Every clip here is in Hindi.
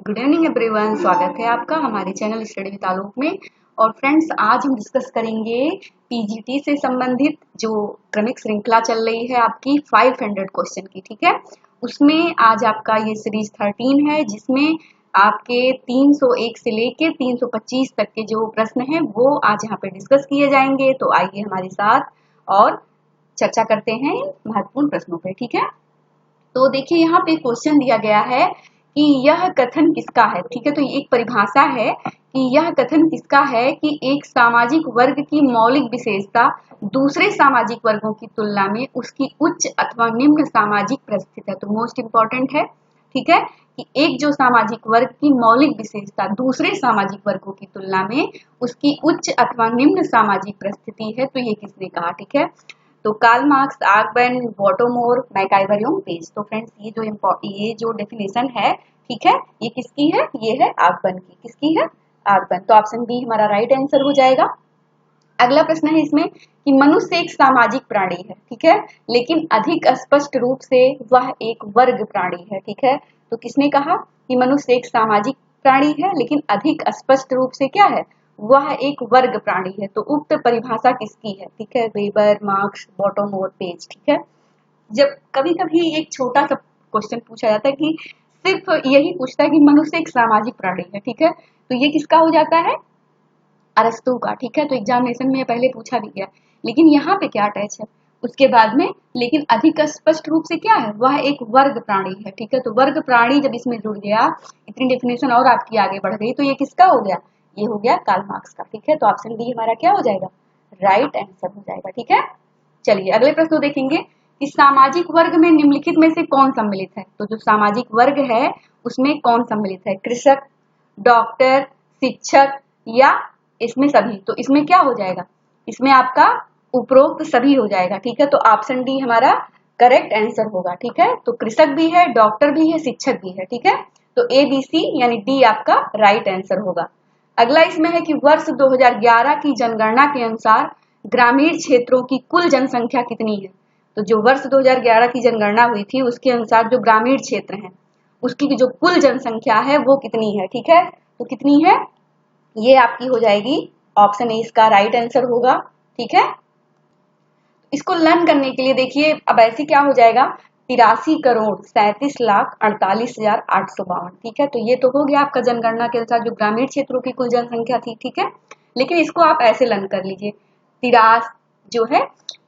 गुड इवनिंग एवरीवन, स्वागत है आपका हमारे चैनल स्टडी विद आलोक में। और फ्रेंड्स, आज हम डिस्कस करेंगे पीजीटी से संबंधित जो क्रमिक श्रृंखला चल रही है आपकी 500 क्वेश्चन की। ठीक है, उसमें आज आपका ये सीरीज 13 है, जिसमें आपके 301 से लेके 325 तक के जो प्रश्न हैं वो आज यहाँ पे डिस्कस किए जाएंगे। तो आइए हमारे साथ और चर्चा करते हैं इन महत्वपूर्ण प्रश्नों पे। ठीक है, तो देखिए यहाँ पे क्वेश्चन दिया गया है कि यह कथन किसका है। ठीक है, तो एक परिभाषा है कि यह कथन किसका है कि एक सामाजिक वर्ग की मौलिक विशेषता दूसरे सामाजिक वर्गों की तुलना में उसकी उच्च अथवा निम्न सामाजिक परिस्थिति है। तो मोस्ट इंपॉर्टेंट है, ठीक है, कि एक जो सामाजिक वर्ग की मौलिक विशेषता दूसरे सामाजिक वर्गों की तुलना में उसकी उच्च अथवा निम्न सामाजिक परिस्थिति है। तो ये किसने कहा? ठीक है, तो कार्ल मार्क्स, आर्गबन, वॉटोमोर, मैकाइवर, पेज। तो फ्रेंड्स, ये जो डेफिनेशन है, ठीक है, ये किसकी है? ये है आर्गबन की। किसकी है? आर्गबन। तो ऑप्शन बी हमारा राइट आंसर हो जाएगा। अगला प्रश्न है इसमें कि मनुष्य एक सामाजिक प्राणी है, ठीक है, लेकिन अधिक स्पष्ट रूप से वह एक वर्ग प्राणी है। ठीक है, तो किसने कहा कि मनुष्य एक सामाजिक प्राणी है लेकिन अधिक स्पष्ट रूप से क्या है? वह एक वर्ग प्राणी है। तो उक्त परिभाषा किसकी है? ठीक है, वेबर, मार्क्स, बॉटोमोर, पेज। ठीक है, जब कभी कभी एक छोटा सा क्वेश्चन पूछा जाता है कि सिर्फ यही पूछता है कि मनुष्य एक सामाजिक प्राणी है, ठीक है, तो ये किसका हो जाता है? अरस्तू का। ठीक है, तो एग्जामिनेशन में पहले पूछा भी गया, लेकिन यहाँ पे क्या अटैच है उसके बाद में, लेकिन अधिक स्पष्ट रूप से क्या है? वह एक वर्ग प्राणी है। ठीक है, तो वर्ग प्राणी जब इसमें जुड़ गया, इतनी डेफिनेशन और आपकी आगे बढ़ गई, तो ये किसका हो गया? ये हो गया कार्ल मार्क्स का। ठीक है, तो ऑप्शन बी हमारा क्या हो जाएगा? राइट आंसर हो जाएगा। ठीक है, चलिए अगले प्रश्न देखेंगे कि सामाजिक वर्ग में निम्नलिखित में से कौन सम्मिलित है। तो जो सामाजिक वर्ग है उसमें कौन सम्मिलित है? कृषक, डॉक्टर, शिक्षक या इसमें सभी? तो इसमें क्या हो जाएगा? इसमें आपका उपरोक्त सभी हो जाएगा। ठीक है, तो ऑप्शन डी हमारा करेक्ट आंसर होगा। ठीक है, तो कृषक भी है, डॉक्टर भी है, शिक्षक भी है। ठीक है, तो ए बी सी यानी डी आपका राइट आंसर होगा। अगला इसमें है कि वर्ष 2011 की जनगणना के अनुसार ग्रामीण क्षेत्रों की कुल जनसंख्या कितनी है। तो जो वर्ष 2011 की जनगणना हुई थी उसके अनुसार जो ग्रामीण क्षेत्र हैं उसकी जो कुल जनसंख्या है वो कितनी है? ठीक है, तो कितनी है? ये आपकी हो जाएगी ऑप्शन ए इसका राइट आंसर होगा। ठीक है, इसको लर्न करने के लिए देखिए अब ऐसे क्या हो जाएगा? 83,37,48,852। ठीक है, तो ये तो हो गया आपका जनगणना के अनुसार जो ग्रामीण क्षेत्रों की कुल जनसंख्या थी। ठीक है, लेकिन इसको आप ऐसे लर्न कर लीजिए, तिरास जो है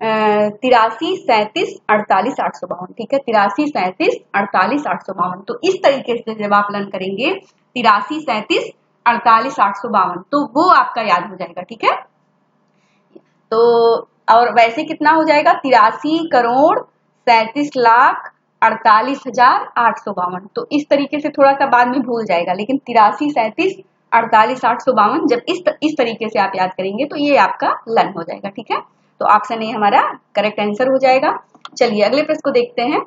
83,37,48,852। ठीक है, 83,37,48,852। तो इस तरीके से जब आप लर्न करेंगे 83,37,48,852 तो वो आपका याद हो जाएगा। ठीक है, तो और वैसे कितना हो जाएगा? 83,37,48,852। तो इस तरीके से थोड़ा सा बाद में भूल जाएगा, लेकिन 83,37,48,852 जब इस तरीके से आप याद करेंगे तो ये आपका लर्न हो जाएगा। ठीक है, तो ऑप्शन ए हमारा करेक्ट आंसर हो जाएगा। चलिए अगले प्रश्न को देखते हैं।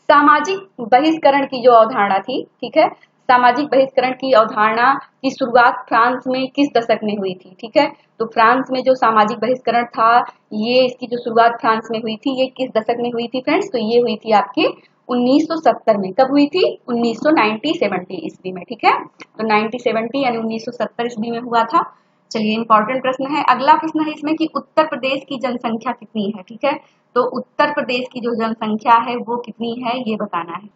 सामाजिक बहिष्करण की जो अवधारणा थी, ठीक है, सामाजिक बहिष्करण की अवधारणा की शुरुआत फ्रांस में किस दशक में हुई थी? ठीक है, तो फ्रांस में जो सामाजिक बहिष्करण था, ये इसकी जो शुरुआत फ्रांस में हुई थी, ये किस दशक में हुई थी फ्रेंड्स? तो ये हुई थी आपकी 1970 में। कब हुई थी? 1970 ईस्वी में। ठीक है, तो 1970 यानी 1970 ईस्वी में हुआ था। चलिए इंपॉर्टेंट प्रश्न है। अगला प्रश्न है इसमें कि उत्तर प्रदेश की जनसंख्या कितनी है? ठीक है, तो उत्तर प्रदेश की जो जनसंख्या है वो कितनी है ये बताना है।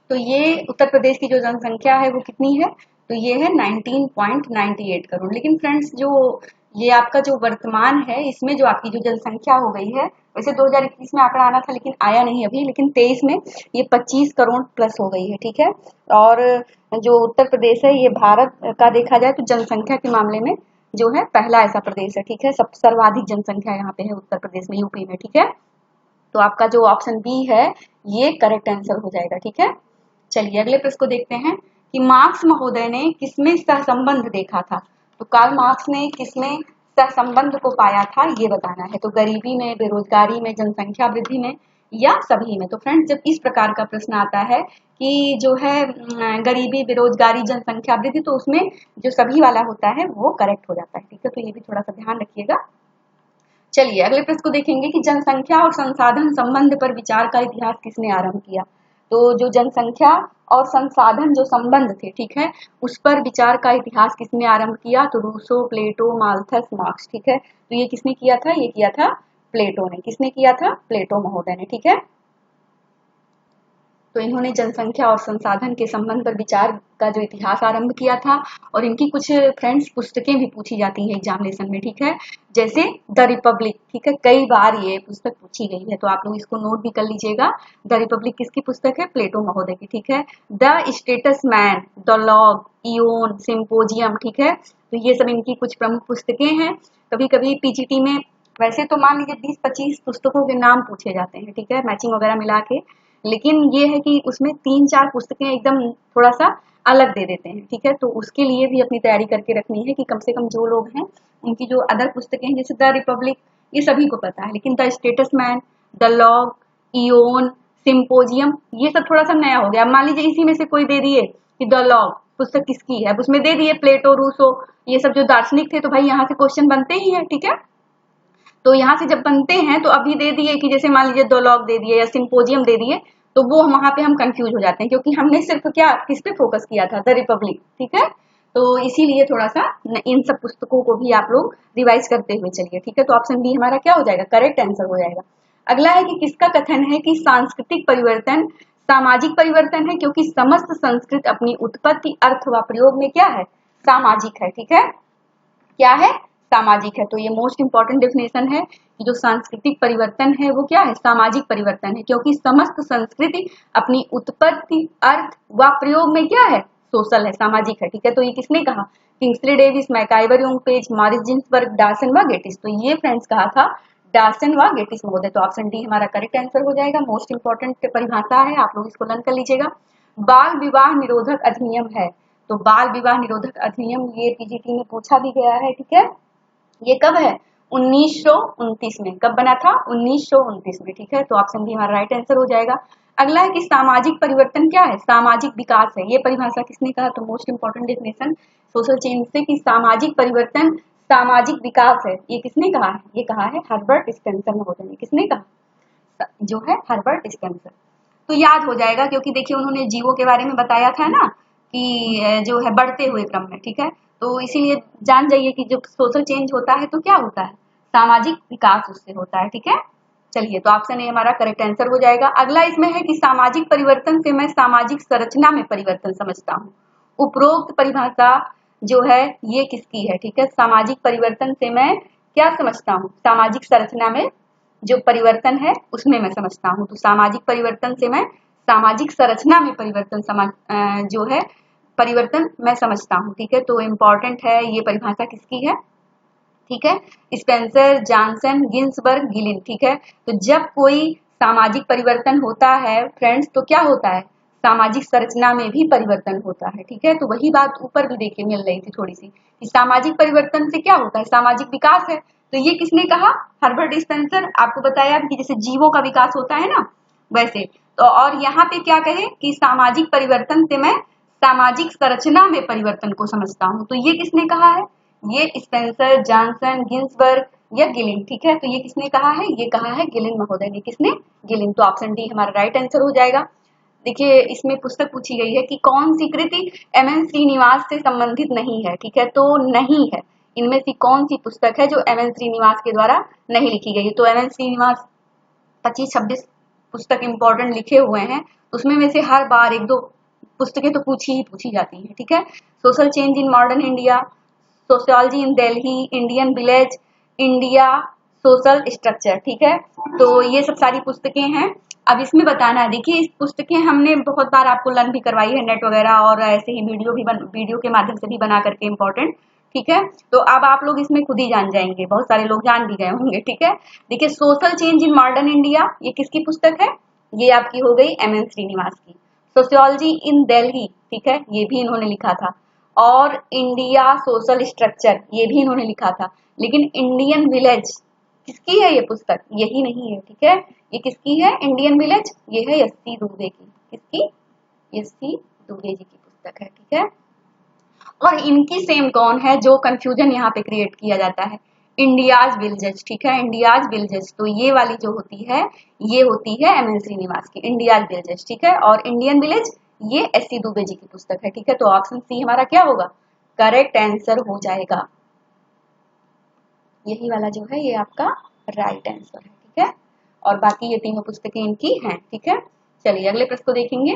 तो ये उत्तर प्रदेश की जो जनसंख्या है वो कितनी है? तो ये है 19.98 करोड़। लेकिन फ्रेंड्स, जो ये आपका जो वर्तमान है इसमें जो आपकी जो जनसंख्या हो गई है, वैसे 2021 में आंकड़ा आना था लेकिन आया नहीं अभी, लेकिन 23 में ये 25 करोड़ प्लस हो गई है। ठीक है, और जो उत्तर प्रदेश है ये भारत का देखा जाए तो जनसंख्या के मामले में जो है पहला ऐसा प्रदेश है। ठीक है, सब सर्वाधिक जनसंख्या यहाँ पे है उत्तर प्रदेश में, यूपी में। ठीक है, तो आपका जो ऑप्शन बी है ये करेक्ट आंसर हो जाएगा। ठीक है, चलिए अगले प्रश्न को देखते हैं कि मार्क्स महोदय ने किसमें सहसंबंध देखा था। तो कार्ल मार्क्स ने किसमें सहसंबंध को पाया था ये बताना है। तो गरीबी में, बेरोजगारी में, जनसंख्या वृद्धि में या सभी में? तो फ्रेंड्स, जब इस प्रकार का प्रश्न आता है कि जो है गरीबी, बेरोजगारी, जनसंख्या वृद्धि, तो उसमें जो सभी वाला होता है वो करेक्ट हो जाता है। ठीक है, तो ये भी थोड़ा सा ध्यान रखिएगा। चलिए अगले प्रश्न को देखेंगे कि जनसंख्या और संसाधन संबंध पर विचार का इतिहास किसने आरंभ किया। तो जो जनसंख्या और संसाधन जो संबंध थे, ठीक है, उस पर विचार का इतिहास किसने आरंभ किया? तो रूसो, प्लेटो, माल्थस, मार्क्स, ठीक है। तो ये किसने किया था? ये किया था प्लेटो ने। किसने किया था? प्लेटो महोदय ने, ठीक है। तो इन्होंने जनसंख्या और संसाधन के संबंध पर विचार का जो इतिहास आरंभ किया था। और इनकी कुछ फ्रेंड्स पुस्तकें भी पूछी जाती हैं एग्जामिनेशन में, ठीक है, जैसे द रिपब्लिक, ठीक है, कई बार ये पुस्तक पूछी गई है, तो आप लोग इसको नोट भी कर लीजिएगा। द रिपब्लिक किसकी पुस्तक है? प्लेटो महोदय की, ठीक है। The status man, the log, Eoin, symposium, ठीक है, तो ये सब इनकी कुछ प्रमुख पुस्तकें हैं। कभी कभी पीजीटी में वैसे तो मान लीजिए 20-25 पुस्तकों के नाम पूछे जाते हैं, ठीक है, मैचिंग वगैरह मिला के, लेकिन ये है कि उसमें 3-4 पुस्तकें एकदम थोड़ा सा अलग दे देते हैं, ठीक है। तो उसके लिए भी अपनी तैयारी करके रखनी है कि कम से कम जो लोग हैं उनकी जो अदर पुस्तकें हैं जैसे द रिपब्लिक, ये सभी को पता है, लेकिन the status man, the log, Eoin, symposium, ये सब थोड़ा सा नया हो गया। मान लीजिए इसी में से कोई दे दिए कि द लॉग पुस्तक किसकी है, अब उसमें दे दिए प्लेटो, रूसो, ये सब जो दार्शनिक थे, तो भाई यहाँ से क्वेश्चन बनते ही है, ठीक है। तो यहाँ से जब बनते हैं तो अभी दे दिए कि जैसे मान लीजिए 2 लॉग दे दिए या सिंपोजियम दे दिए, तो वो वहां पे हम कंफ्यूज हो जाते हैं, क्योंकि हमने सिर्फ क्या किस पे फोकस किया था? द रिपब्लिक, ठीक है। तो इसीलिए थोड़ा सा इन सब पुस्तकों को भी आप लोग रिवाइज करते हुए चलिए, ठीक है। तो ऑप्शन बी हमारा क्या हो जाएगा? करेक्ट आंसर हो जाएगा। अगला है कि किसका कथन है कि सांस्कृतिक परिवर्तन सामाजिक परिवर्तन है, क्योंकि समस्त संस्कृत अपनी उत्पत्ति, अर्थ व प्रयोग में क्या है? सामाजिक है, ठीक है। क्या है? सामाजिक है। तो ये मोस्ट इंपॉर्टेंट डेफिनेशन है कि जो सांस्कृतिक परिवर्तन है वो क्या है? सामाजिक परिवर्तन है, क्योंकि समस्त संस्कृति अपनी उत्पत्ति, अर्थ व प्रयोग में क्या है? सोशल है, सामाजिक है, ठीक है। तो ये किसने कहा? किंग्सले डेविस, मैकाइवर यूंगपेज, मॉरिस जिन्सबर्ग, डार्सन व गेटिस। तो ये फ्रेंड्स कहा था डार्सन व गेटिस महोदय। तो ऑप्शन डी हमारा करेक्ट आंसर हो जाएगा। मोस्ट इंपॉर्टेंट परिभाषा है, आप लोग इसको लर्न कर लीजिएगा। बाल विवाह निरोधक अधिनियम है, तो बाल विवाह निरोधक अधिनियम ये पीजीटी में पूछा भी गया है, ठीक है। ये कब है? 1929 में। कब बना था? 1929 में, ठीक है। तो ऑप्शन बी हमारा राइट आंसर हो जाएगा। अगला है कि सामाजिक परिवर्तन क्या है? सामाजिक विकास है। ये परिभाषा किसने कहा? तो most important definition social change से कि सामाजिक परिवर्तन सामाजिक विकास है, ये किसने कहा है? ये कहा है हर्बर्ट स्पेंसर महोदय ने। किसने कहा? जो है हर्बर्ट स्पेंसर। तो याद हो जाएगा, क्योंकि देखिए उन्होंने जीवों के बारे में बताया था ना कि जो है बढ़ते हुए क्रम में, ठीक है। तो इसीलिए जान जाइए कि जब सोशल चेंज होता है तो क्या होता है? सामाजिक विकास उससे होता है, ठीक है। चलिए, तो ऑप्शन ए हमारा करेक्ट आंसर हो जाएगा। अगला इसमें है कि सामाजिक परिवर्तन से मैं सामाजिक संरचना में परिवर्तन समझता हूँ। उपरोक्त परिभाषा जो है ये किसकी है? ठीक है, सामाजिक परिवर्तन से मैं क्या समझता हूँ? सामाजिक संरचना में जो परिवर्तन है उसमें मैं समझता हूँ। तो सामाजिक परिवर्तन से मैं सामाजिक संरचना में परिवर्तन जो है परिवर्तन मैं समझता हूँ, ठीक है। तो इम्पोर्टेंट है ये परिभाषा किसकी है? ठीक है, स्पेंसर, जॉनसन, गिन्सबर्ग, गिलिन, ठीक है। तो जब कोई सामाजिक परिवर्तन होता है फ्रेंड्स, तो क्या होता है? सामाजिक संरचना में भी परिवर्तन होता है, ठीक है। तो वही बात ऊपर भी देखिए मिल रही थी थोड़ी सी कि सामाजिक परिवर्तन से क्या होता है? सामाजिक विकास है। तो ये किसने कहा? Herbert Spencer. आपको बताया कि जैसे जीवों का विकास होता है ना वैसे, तो और यहाँ पे क्या कहे कि सामाजिक परिवर्तन से मैं सामाजिक संरचना में परिवर्तन को समझता हूँ। तो ये किसने कहा है? ये स्पेंसर, जॉनसन, गिन्सबर्ग या गिलिन, ठीक है। तो ये किसने कहा है? ये कहा है गिलिन महोदय ने। किसने? गिलिन। तो ऑप्शन डी हमारा राइट आंसर हो जाएगा। देखिए इसमें पुस्तक पूछी गई है कि कौन सी कृति एम.एन. श्रीनिवास से संबंधित नहीं है, ठीक है। तो नहीं है, इनमें से कौन सी पुस्तक है जो एम.एन. श्रीनिवास के द्वारा नहीं लिखी गई है? तो एम.एन. श्रीनिवास 25-26 पुस्तक इंपॉर्टेंट लिखे हुए हैं, उसमें में से हर बार एक दो पुस्तकें तो पूछी जाती हैं, ठीक है। Social change in modern India, sociology in Delhi, Indian village, India social structure, ठीक है। तो ये सब सारी पुस्तकें हैं। अब इसमें बताना है, देखिए इस पुस्तकें हमने बहुत बार आपको लर्न भी करवाई है नेट वगैरह और ऐसे ही वीडियो के माध्यम से भी बना करके इम्पोर्टेंट, ठीक है। तो अब आप लोग इसमें खुद ही जान जाएंगे, बहुत सारे लोग जान भी गए होंगे, ठीक है। देखिए social change in modern India, ये किसकी पुस्तक है? ये आपकी हो गई एम.एन. श्रीनिवास की। सोशियोलॉजी इन दिल्ली, ठीक है, ये भी इन्होंने लिखा था। और इंडिया सोशल स्ट्रक्चर, ये भी इन्होंने लिखा था। लेकिन इंडियन विलेज किसकी है ये पुस्तक? यही नहीं है, ठीक है। ये किसकी है? इंडियन विलेज, ये है एस.सी. दुबे की। किसकी? एस.सी. दुबे जी की पुस्तक है, ठीक है। और इनकी सेम कौन है? जो कंफ्यूजन यहाँ पे क्रिएट किया जाता है, इंडियाज विल जज, ठीक है, इंडियाज विल जज। तो ये वाली जो होती है ये होती है एम एन श्रीनिवास की, इंडियाज विल जज, ठीक है। और इंडियन विलेज ये एस सी दुबे जी की पुस्तक है, ठीक है। तो ऑप्शन सी हमारा क्या होगा, करेक्ट आंसर हो जाएगा। यही वाला जो है ये आपका राइट आंसर है, ठीक है। और बाकी ये तीनों पुस्तकें इनकी हैं, ठीक है। चलिए अगले प्रश्न को देखेंगे।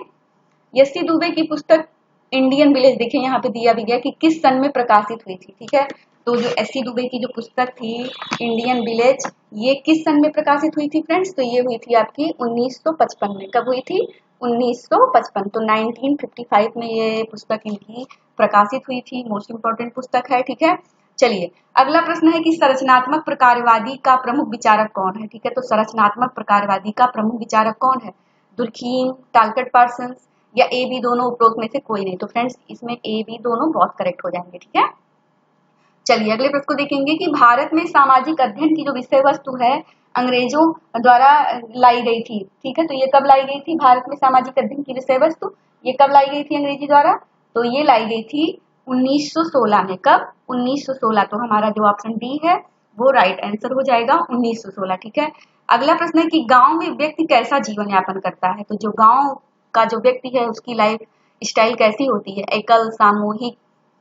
एस.सी. दुबे की पुस्तक इंडियन विलेज, देखिए यहाँ पे दिया भी गया कि किस सन में प्रकाशित हुई थी, ठीक है। तो जो एस.सी. दुबे की जो पुस्तक थी इंडियन विलेज, ये किस सन में प्रकाशित हुई थी फ्रेंड्स, तो ये हुई थी आपकी 1955 में। कब हुई थी, 1955। तो 1955 में ये पुस्तक इनकी प्रकाशित हुई थी, मोस्ट इंपोर्टेंट पुस्तक है, ठीक है। चलिए अगला प्रश्न है कि संरचनात्मक प्रकारवादी का प्रमुख विचारक कौन है, ठीक है। तो संरचनात्मक प्रकारवादी का प्रमुख विचारक कौन है, दुर्खीम, टालकट पार्सन्स या ए बी दोनों, उपरोक्त में से कोई नहीं। तो फ्रेंड्स इसमें ए बी दोनों बहुत करेक्ट हो जाएंगे, ठीक है। चलिए अगले प्रश्न को देखेंगे कि भारत में सामाजिक अध्ययन की जो विषय वस्तु है अंग्रेजों द्वारा लाई गई थी, ठीक है। तो ये कब लाई गई थी, भारत में सामाजिक अध्ययन की विषय वस्तु ये कब लाई गई थी अंग्रेजी द्वारा, तो ये लाई गई थी 1916 में। कब, 1916। तो हमारा जो ऑप्शन डी है वो राइट आंसर हो जाएगा, 1916, ठीक है। अगला प्रश्न है कि गांव में व्यक्ति कैसा जीवन यापन करता है। तो जो गांव का जो व्यक्ति है उसकी लाइफ स्टाइल कैसी होती है, एकल, सामूहिक,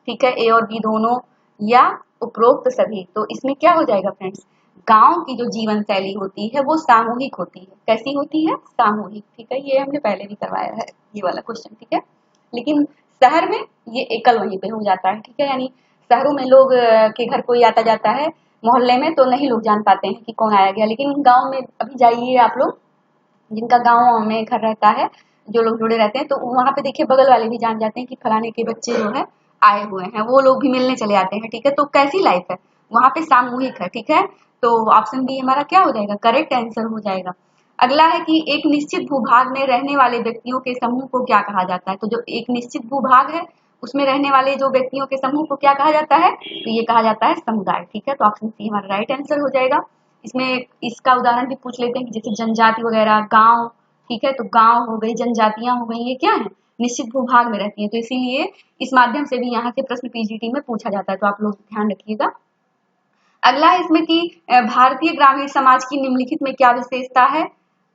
ठीक है, ए और बी दोनों या उपरोक्त सभी। तो इसमें क्या हो जाएगा फ्रेंड्स, गांव की जो जीवन शैली होती है वो सामूहिक होती है। कैसी होती है, सामूहिक, ठीक है। ये हमने पहले भी करवाया है ये वाला क्वेश्चन, ठीक है। लेकिन शहर में ये एकल वहीं पे हो जाता है, ठीक है। यानी शहरों में लोग के घर कोई आता जाता है, मोहल्ले में तो नहीं लोग जान पाते हैं कि कौन आया गया। लेकिन गाँव में अभी जाइए आप लोग, जिनका गाँव में घर रहता है, जो लोग जुड़े रहते हैं, तो वहां पे देखिए बगल वाले भी जान जाते हैं कि फलाने के बच्चे जो है आए हुए हैं, वो लोग भी मिलने चले आते हैं, ठीक है। तो कैसी लाइफ है वहां पे, सामूहिक है, ठीक है। तो ऑप्शन बी हमारा क्या हो जाएगा, करेक्ट आंसर हो जाएगा। अगला है कि एक निश्चित भूभाग में रहने वाले व्यक्तियों के समूह को क्या कहा जाता है। तो जो एक निश्चित भूभाग है उसमें रहने वाले जो व्यक्तियों के समूह को क्या कहा जाता है, तो ये कहा जाता है समुदाय, ठीक है। तो ऑप्शन सी हमारा राइट आंसर हो जाएगा। इसमें इसका उदाहरण भी पूछ लेते हैं कि जैसे जनजाति वगैरह, गांव, ठीक है। तो गांव हो गई, जनजातियां हो गई, ये क्या है, निश्चित भूभाग में रहती है। तो इसीलिए इस माध्यम से भी यहाँ के प्रश्न पीजीटी में पूछा जाता है, तो आप लोग ध्यान रखिएगा। अगला है इसमें कि भारतीय ग्रामीण समाज की निम्नलिखित में क्या विशेषता है,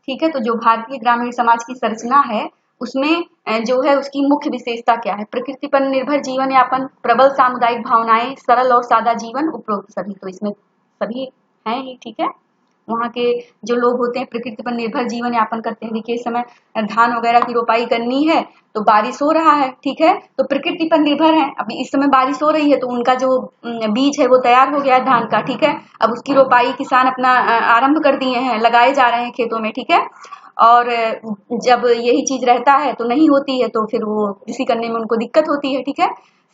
ठीक है। तो जो भारतीय ग्रामीण समाज की संरचना है उसमें जो है उसकी मुख्य विशेषता क्या है, प्रकृति पर निर्भर जीवन यापन, प्रबल सामुदायिक भावनाएं, सरल और सादा जीवन, उपरोक्त सभी। तो इसमें सभी हैं ही, ठीक है। वहाँ के जो लोग होते हैं प्रकृति पर निर्भर जीवन यापन करते हैं। देखिए इस समय धान वगैरह की रोपाई करनी है तो बारिश हो रहा है, ठीक है। तो प्रकृति पर निर्भर है, अभी इस समय बारिश हो रही है तो उनका जो बीज है वो तैयार हो गया है धान का, ठीक है। अब उसकी रोपाई किसान अपना आरंभ कर दिए हैं, लगाए जा रहे हैं खेतों में, ठीक है। और जब यही चीज रहता है तो नहीं होती है तो फिर वो कृषि करने में उनको दिक्कत होती है, ठीक है।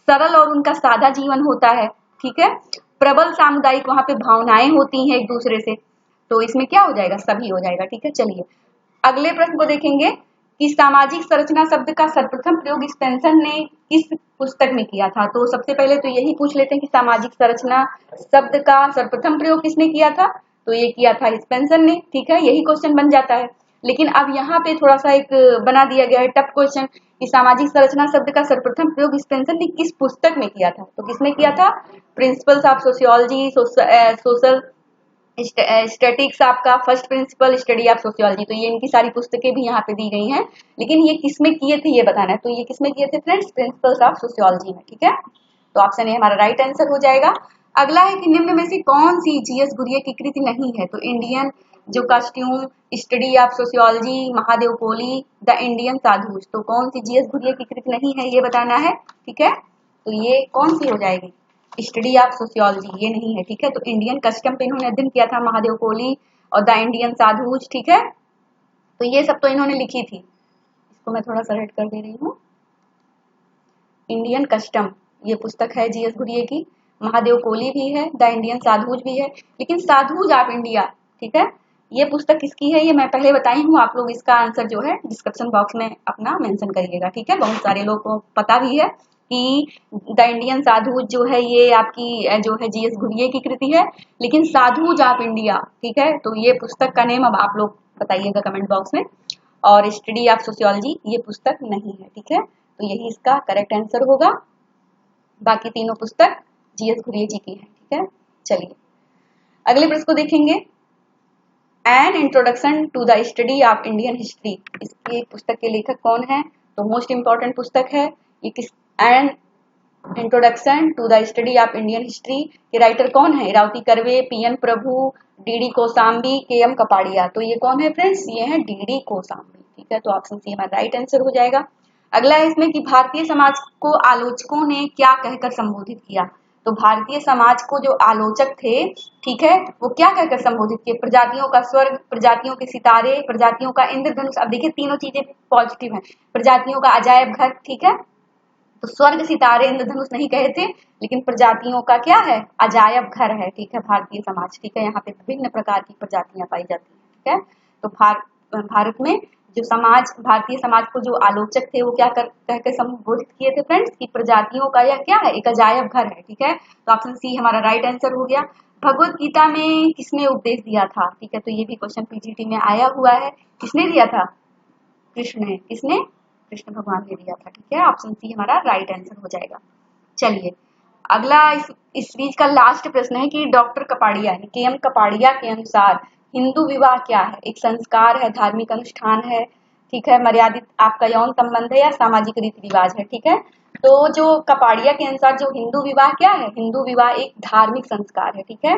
सरल और उनका सादा जीवन होता है, ठीक है। प्रबल सामुदायिक, वहां पे भावनाएं होती हैं एक दूसरे से। तो इसमें क्या हो जाएगा, सभी हो जाएगा, ठीक है। चलिए अगले प्रश्न को देखेंगे कि सामाजिक संरचना शब्द का सर्वप्रथम प्रयोग स्पेंसर ने किस पुस्तक में किया था। तो सबसे पहले तो यही पूछ लेते हैं कि सामाजिक संरचना शब्द का सर्वप्रथम प्रयोग किसने किया था, तो ये किया था स्पेंसर ने, ठीक है। यही क्वेश्चन बन जाता है। लेकिन अब यहाँ पे थोड़ा सा एक बना दिया गया है टफ क्वेश्चन कि सामाजिक संरचना शब्द का सर्वप्रथम प्रयोग स्पेंसर ने किस पुस्तक में किया था। तो किसने किया था, principles of sociology, social statics, आपका first principle, study of sociology. तो ये इनकी सारी पुस्तकें भी यहाँ पे दी गई हैं, लेकिन ये किसमें किए थे ये बताना है। तो ये किसमें किए थे फ्रेंड्स, प्रिंसिपल्स ऑफ सोशियोलॉजी में, ठीक है। तो ऑप्शन ए हमारा राइट आंसर हो जाएगा। अगला है कि निम्न में से कौन सी जीएस घुरिये की कृति नहीं है। तो इंडियन जो costume, study of sociology, Mahadev Koli, the Indian sadhus. तो कौन सी जीएस घुरिये की कृति नहीं है ये बताना है, ठीक है। तो ये कौन सी हो जाएगी, स्टडी ऑफ सोशियोलॉजी, ये नहीं है, ठीक है। तो इंडियन कस्टम पे इन्होंने अध्ययन किया था महादेव कोहली, और द इंडियन साधुज, ठीक है। तो ये सब तो इन्होंने लिखी थी। इसको मैं थोड़ा सा रेड कर दे रही हूँ। इंडियन कस्टम ये पुस्तक है जीएस घुरिये की, महादेव कोहली भी है, द इंडियन साधुज भी है, लेकिन साधुज ऑफ इंडिया, ठीक है, ये पुस्तक किसकी है ये मैं पहले बताई हूँ। आप लोग इसका आंसर जो है डिस्क्रिप्शन बॉक्स में अपना मेंशन करिएगा, ठीक है। बहुत सारे लोगों को पता भी है कि द इंडियन साधुज जो है ये आपकी जो है जीएस घुरिये की कृति है, लेकिन साधुज ऑफ इंडिया, ठीक है, तो ये पुस्तक का नेम अब आप लोग बताइएगा कमेंट बॉक्स में। और स्टडी ऑफ सोशियोलॉजी ये पुस्तक नहीं है, ठीक है। तो यही इसका करेक्ट आंसर होगा। बाकी तीनों पुस्तक जीएस घुरिये जी की है, ठीक है। चलिए अगले प्रश्न को देखेंगे। An introduction to the study of Indian history, इसकी पुस्तक के लेखक कौन है? तो मोस्ट इंपॉर्टेंट पुस्तक है ये। किस an introduction to the study of Indian history के राइटर कौन है? Irawati Karve, P N Prabhu, D D Kosambi, K M Kapadia. तो ये कौन है फ्रेंड्स? ये है डीडी कोसाम्बी। ठीक है, तो ऑप्शन सी हमारा राइट आंसर हो जाएगा। अगला है इसमें कि भारतीय समाज को आलोचकों ने क्या कहकर संबोधित किया? तो भारतीय समाज को जो आलोचक थे, ठीक है, वो क्या कहकर संबोधित किए? प्रजातियों का स्वर्ग, प्रजातियों के सितारे, प्रजातियों का इंद्रधनुष। अब देखिए तीनों चीजें पॉजिटिव हैं। प्रजातियों का अजायब घर, ठीक है, तो स्वर्ग, सितारे, इंद्रधनुष नहीं कहे थे, लेकिन प्रजातियों का क्या है? अजायब घर है। ठीक है, भारतीय समाज। ठीक है, यहाँ पे विभिन्न प्रकार की प्रजातियां पाई जाती हैं। ठीक है, तो भारत में जो समाज, भारतीय समाज को जो आलोचक थे वो क्या कहकर संबोधित किए थे फ्रेंड्स? की प्रजातियों का यह क्या है? एक अजायब घर है। ठीक है, तो ऑप्शन सी हमारा राइट आंसर हो गया। भगवत गीता में किसने उपदेश दिया था? ठीक है, तो ये भी क्वेश्चन पीजीटी में आया हुआ है। किसने दिया था? कृष्ण ने। किसने? कृष्ण भगवान ने दिया था। ठीक है, ऑप्शन सी हमारा राइट आंसर हो जाएगा। चलिए अगला इस सीरीज का लास्ट प्रश्न है कि डॉक्टर कपाड़िया यानी केएम कपाड़िया के अनुसार हिंदू विवाह क्या है? एक संस्कार है, धार्मिक अनुष्ठान है, ठीक है, मर्यादित आपका यौन संबंध है, या सामाजिक रीति रिवाज है? ठीक है, तो जो कपाड़िया के अनुसार जो हिंदू विवाह क्या है? हिंदू विवाह एक धार्मिक संस्कार है। ठीक है,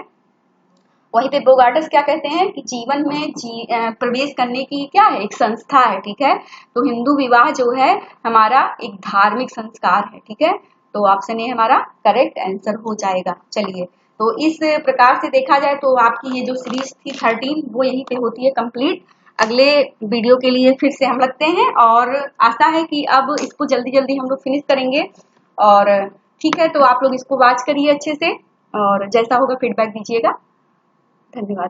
वहीं पे बोगार्टस क्या कहते हैं कि जीवन में प्रवेश करने की क्या है? एक संस्था है। ठीक है, तो हिंदू विवाह जो है हमारा एक धार्मिक संस्कार है। ठीक है, तो ऑप्शन ए हमारा करेक्ट आंसर हो जाएगा। चलिए, तो इस प्रकार से देखा जाए तो आपकी ये जो सीरीज थी 13 वो यहीं पे होती है कंप्लीट। अगले वीडियो के लिए फिर से हम लगते हैं और आशा है कि अब इसको जल्दी जल्दी हम लोग फिनिश करेंगे। और ठीक है, तो आप लोग इसको वॉच करिए अच्छे से और जैसा होगा फीडबैक दीजिएगा। धन्यवाद।